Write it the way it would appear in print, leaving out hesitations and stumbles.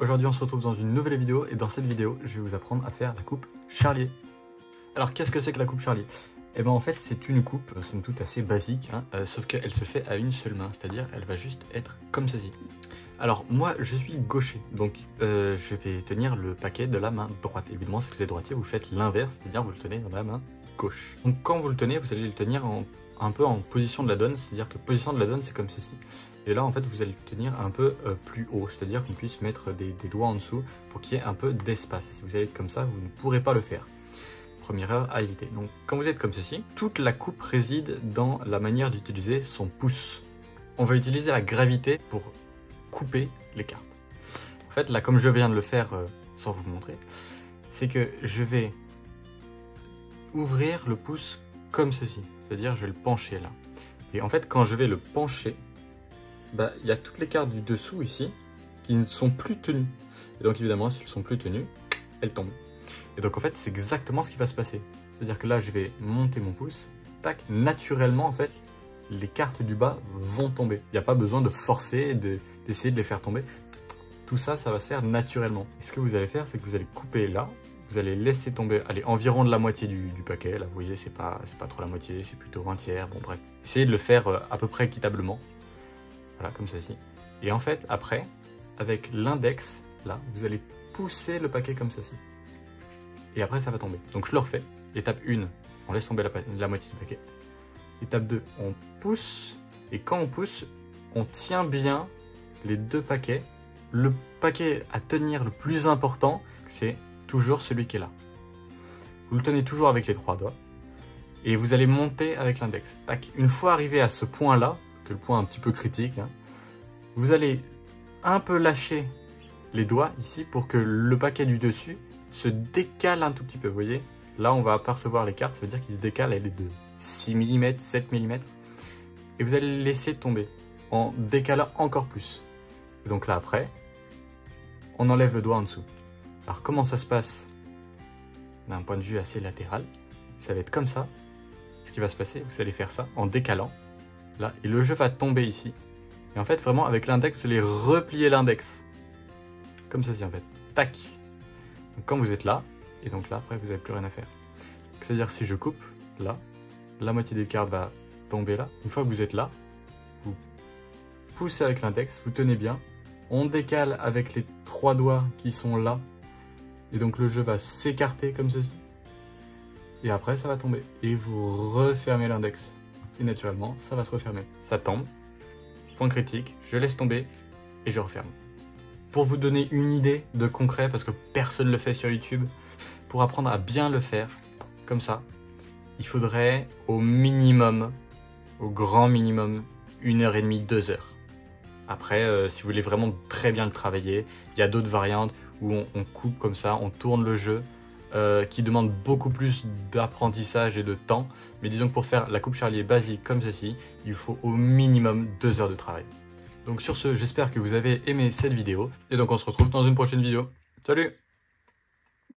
Aujourd'hui on se retrouve dans une nouvelle vidéo et dans cette vidéo je vais vous apprendre à faire la coupe Charlier. Alors qu'est-ce que c'est que la coupe Charlier? Eh ben en fait c'est une coupe somme toute assez basique, sauf qu'elle se fait à une seule main, c'est-à-dire elle va juste être comme ceci. Alors moi je suis gaucher, donc je vais tenir le paquet de la main droite. Évidemment si vous êtes droitier vous faites l'inverse, c'est-à-dire vous le tenez dans la main gauche. Donc quand vous le tenez vous allez le tenir un peu en position de la donne, c'est-à-dire que position de la donne c'est comme ceci. Et là en fait vous allez le tenir un peu plus haut, c'est-à-dire qu'on puisse mettre des doigts en dessous pour qu'il y ait un peu d'espace. Si vous allez être comme ça vous ne pourrez pas le faire. Première erreur à éviter. Donc quand vous êtes comme ceci, toute la coupe réside dans la manière d'utiliser son pouce. On va utiliser la gravité pour couper les cartes. En fait là comme je viens de le faire sans vous montrer, c'est que je vais ouvrir le pouce comme ceci, c'est-à-dire je vais le pencher là. Et en fait quand je vais le pencher, il y a toutes les cartes du dessous ici qui ne sont plus tenues. Et donc évidemment si elles sont plus tenues, elles tombent. Et donc en fait c'est exactement ce qui va se passer. C'est-à-dire que là je vais monter mon pouce, tac, naturellement en fait les cartes du bas vont tomber. Il n'y a pas besoin de forcer, d'essayer de les faire tomber. Tout ça, ça va se faire naturellement. Et ce que vous allez faire, c'est que vous allez couper là, vous allez laisser tomber, allez, environ de la moitié du paquet. Là vous voyez c'est pas trop la moitié, c'est plutôt un tiers, bon bref. Essayez de le faire à peu près équitablement. Voilà, comme ceci. Et en fait, après, avec l'index, là, vous allez pousser le paquet comme ceci. Et après, ça va tomber. Donc je le refais. Étape 1, on laisse tomber la moitié du paquet. Étape 2, on pousse. Et quand on pousse, on tient bien les deux paquets. Le paquet à tenir le plus important, c'est toujours celui qui est là. Vous le tenez toujours avec les 3 doigts. Et vous allez monter avec l'index. Tac. Une fois arrivé à ce point-là, que le point un petit peu critique, vous allez un peu lâcher les doigts ici pour que le paquet du dessus se décale un tout petit peu. Vous voyez, là on va apercevoir les cartes, ça veut dire qu'il se décale, elle est de 6 mm, 7 mm. Et vous allez le laisser tomber en décalant encore plus. Et donc là après, on enlève le doigt en dessous. Alors comment ça se passe d'un point de vue assez latéral? Ça va être comme ça. Ce qui va se passer, vous allez faire ça en décalant. Là, et le jeu va tomber ici. Et en fait, vraiment, avec l'index, vous allez replier l'index. Comme ceci, en fait. Tac. Donc, quand vous êtes là, et donc là, après, vous n'avez plus rien à faire. C'est-à-dire, si je coupe, là, la moitié des cartes va tomber là. Une fois que vous êtes là, vous poussez avec l'index, vous tenez bien. On décale avec les 3 doigts qui sont là. Et donc, le jeu va s'écarter comme ceci. Et après, ça va tomber. Et vous refermez l'index. Et naturellement, ça va se refermer. Ça tombe, point critique, je laisse tomber et je referme. Pour vous donner une idée de concret, parce que personne ne le fait sur YouTube, pour apprendre à bien le faire, comme ça, il faudrait au minimum, au grand minimum, 1h30, 2 heures. Après, si vous voulez vraiment très bien le travailler, il y a d'autres variantes où on coupe comme ça, on tourne le jeu, qui demande beaucoup plus d'apprentissage et de temps. Mais disons que pour faire la coupe Charlier basique comme ceci, il faut au minimum 2 heures de travail. Donc sur ce, j'espère que vous avez aimé cette vidéo. Et donc on se retrouve dans une prochaine vidéo. Salut!